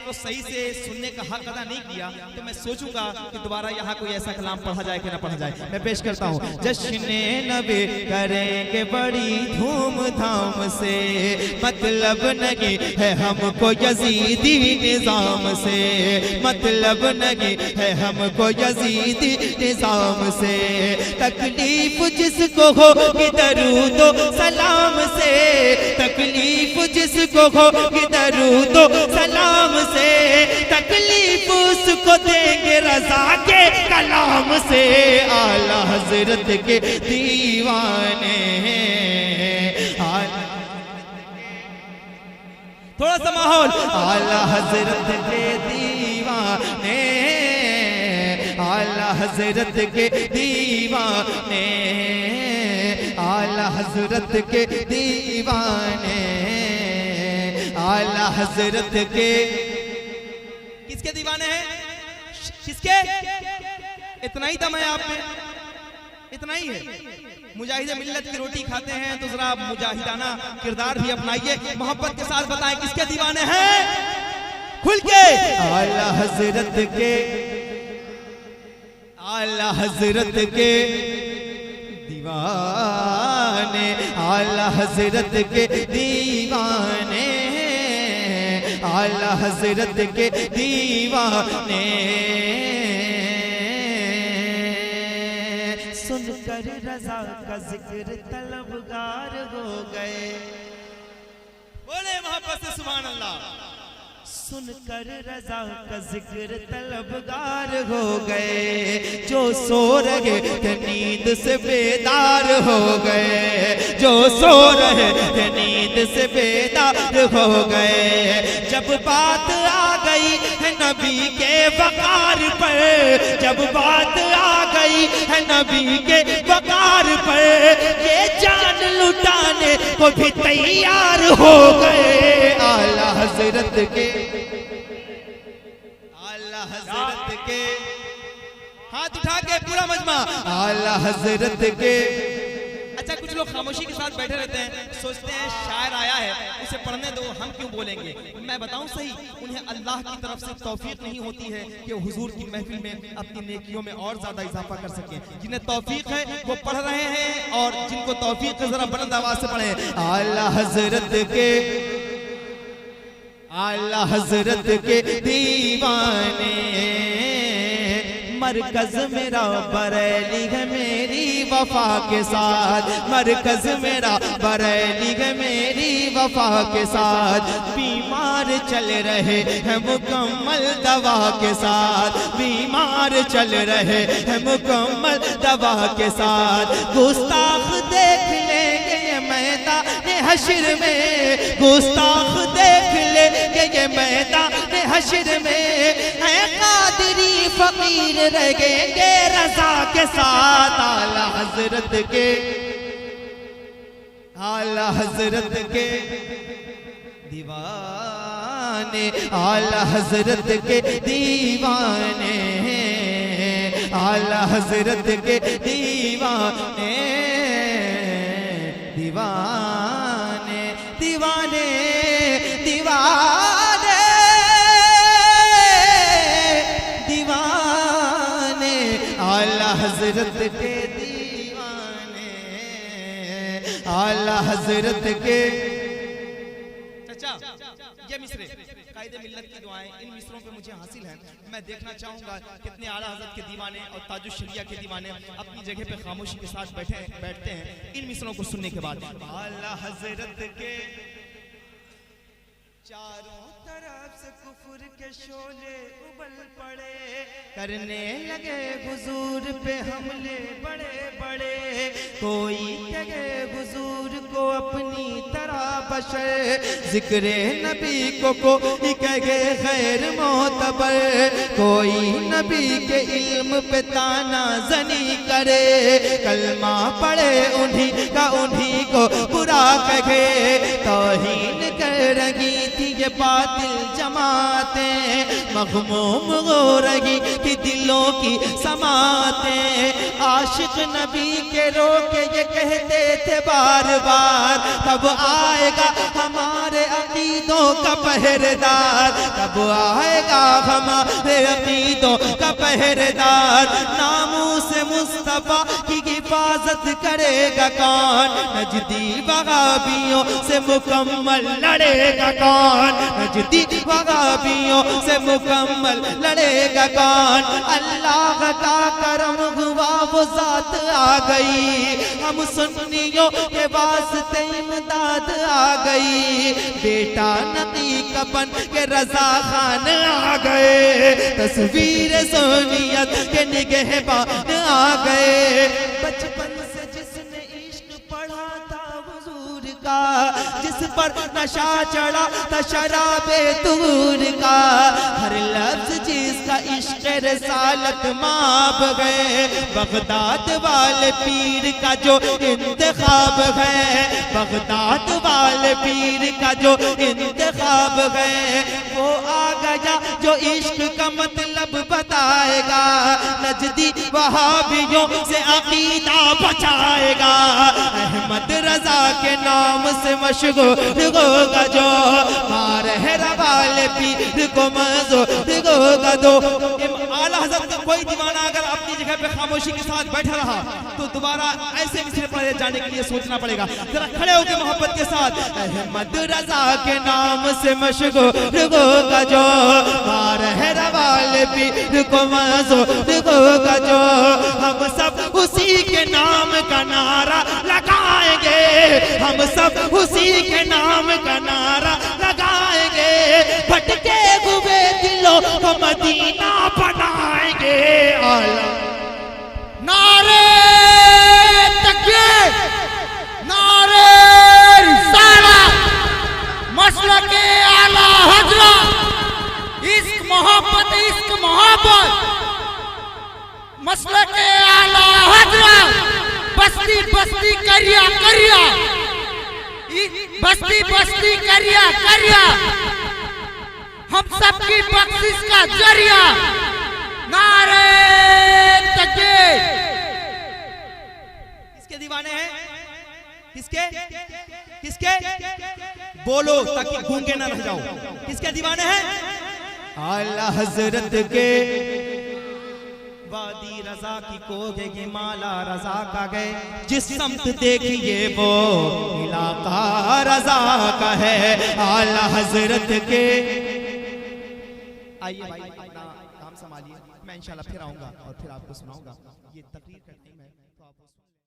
तो सही से सुनने का हक अदा नहीं किया तो मैं सोचूंगा कि दोबारा यहाँ कोई ऐसा कलाम पढ़ा जाए कि ना पढ़ा जाए। मैं पेश करता हूँ। जश्न नबी करेंगे बड़ी धूमधाम से, मतलब नहीं है हमको यजीदी निजाम से, मतलब नहीं है हमको यजीदी निजाम से। तकलीफ जिसको हो कि दरूदो सलाम से, तकलीफ जिसको हो कि दरूदो सलाम से, तकलीफ उसको देंगे रज़ा के कलाम से। आला हजरत के दीवाने, थोड़ा सा माहौल। आला हजरत के दीवाने, आला हजरत के दीवाने, आला हजरत के दीवाने, आला हजरत के। किसके दीवाने हैं? किसके? इतना ही दम है आप में, इतना ही है। मुजाहिद मिल्लत की रोटी खाते हैं तो जरा मुजाहिदाना किरदार भी अपनाइए, मोहब्बत के साथ बताएं किसके दीवाने हैं, खुल के। आला हजरत के, आला हजरत के दीवाने, आला हजरत के दीवाने, आला हजरत के दीवाने। सुनकर रज़ा का जिक्र तलबगार हो गए, बोले मोहब्बत से सुभान अल्लाह। सुनकर रज़ा का जिक्र तलबगार हो गए, जो सो रहे थे नींद से बेदार हो गए, जो सो रहे थे नींद से बेदार हो गए। जब बात आ गई है नबी के वकार पर, जब बात आ गई है नबी के वकार पर, ये जान लुटाने को भी तैयार हो गए। आला हजरत के, आला हजरत के, हाथ उठा के पूरा मजमा। आला हजरत के। अच्छा, कुछ लोग खामोशी के साथ बैठे रहते हैं, सोचते हैं शायर आया है उसे पढ़ने दो, हम क्यों बोलेंगे। मैं बताऊं सही, उन्हें अल्लाह की तरफ से तौफीक नहीं होती है कि हुजूर की महफिल में अपनी नेकियों में और ज्यादा इजाफा कर सकें। जिन्हें तौफीक है वो पढ़ रहे हैं, और जिनको तौफीक है जरा बुलंद आवाज से पढ़ें। आला हजरत के, आला हजरत के दीवाने, मरकज मेरा बरेली है मेरी वफा के साथ, मरकज मेरा बरेली है मेरी वफा के साथ। बीमार चल रहे हैं मुकम्मल दवा के साथ, बीमार चल रहे हैं मुकम्मल दवा के साथ। गुस्ताख देख लेंगे ये मैदान हश्र में, गुस्ताख देख लेंगे ये मैदान हश्र में। है कादरी फकीर रहेंगे रज़ा के साथ। आला हजरत के, आला हजरत के दीवाने, आला हजरत के दीवाने, आला हजरत के दीवाने, दीवाने, दीवाने, दीवाने, दीवाने, आला हजरत के दीवाने, आला हजरत के। चाचा, ये मिसरे कायदे मिल्लत की दुआएं, इन मिसरों पे मुझे हासिल है। मैं देखना चाहूंगा कितने आला हजरत के दीवाने और ताजुश शरिया के दीवाने अपनी जगह पे खामोशी के साथ बैठते हैं इन मिसरों को सुनने के बाद। आला हजरत के चारों तरफ से कुफर के शोले उबल पड़े, करने लगे हुजूर पे हमले बड़े बड़े। कोई कहे हुजूर को अपनी तरह बशर, जिक्रे नबी को कोई कहे गैर मोतबर। कोई नबी के इल्म पे ताना जनी करे, कलमा पढ़े उन्हीं का उन्हीं को बुरा कहे। तौहीन कर रही थी ये बातिल जमातें, मग़मूम हो रही थी दिलों की समातें। आशिक नबी के रोके ये कहते थे बार बार, कब आएगा हमारे अकीदों का पहरेदार, कब आएगा हमारे अकीदों का पहरेदार। नामूस मुस्तफा की हिफाजत करेगा कौन, नजदी वहाबियों से मुकम्मल लड़ेगा कौन, नजदी वहाबियों से मुकम्मल लड़ेगा कौन। अल्लाह का करम हुआ वो जात आ गई, हम सुन्नियों के वास्ते इमदाद आ गई। बेटा नदी कपन के रजा खान आ गए, तस्वीर सोनियत के निगहबान आ गए। बचपन से जिसने इश्क पढ़ा था हुजूर का, जिस पर नशा चढ़ा था शराबे तूर का, हर लफ्ज जिसका इश्क रसालत माप गए। बगदाद वाले पीर का जो इंतखाब है, बगदाद वाले पीर का जो इंतखाब है, वो आ गया जो इश्क का मतलब बताएगा, नजदी वहाबियों से अकीदा बचाएगा। अहमद रजा के नाम से मशहूर होगा जो, मारहरा वाले पीर को मंजूर होगा दो। आला हज़रत का कोई दीवाना अगर अपनी जगह पे खामोशी के साथ बैठा रहा तो दोबारा ऐसे मिसरे पढ़े जाने के लिए सोचना पड़ेगा। जरा खड़े होकर मोहब्बत के साथ, अहमद रजा के नाम से मशहूर होगा जो, मारहरा वाले पीर को मंजूर होगा जो। हम सब उसी के नाम का नारा लगाएंगे, हम सब उसी के नाम का नारा लगाएंगे। भटके हुए दिलों को मदीना बनाएंगे। नारे तकबीर, नारे रिसालत, मसलके आला हज़रत, इश्क मोहब्बत, मसलके आला हज़रत। बस्ती बस्ती करिया करिया, बस्ती बस्ती करिया करिया, हम सबकी बख्शिश का जरिया। नारे तकबीर। किसके दीवाने हैं? किसके किसके बोलो ताकि गूंगे ना रह जाओ। किसके दीवाने हैं? आला हजरत के। वादी रजा की कोगे माला रजा का गए, जिस समत देखिए वो इलाका रजा का है। आला हजरत के। आइए भाई अपना काम संभालिए, मैं इंशाल्लाह फिर आऊंगा और फिर आपको सुनाऊंगा। ये तकरीर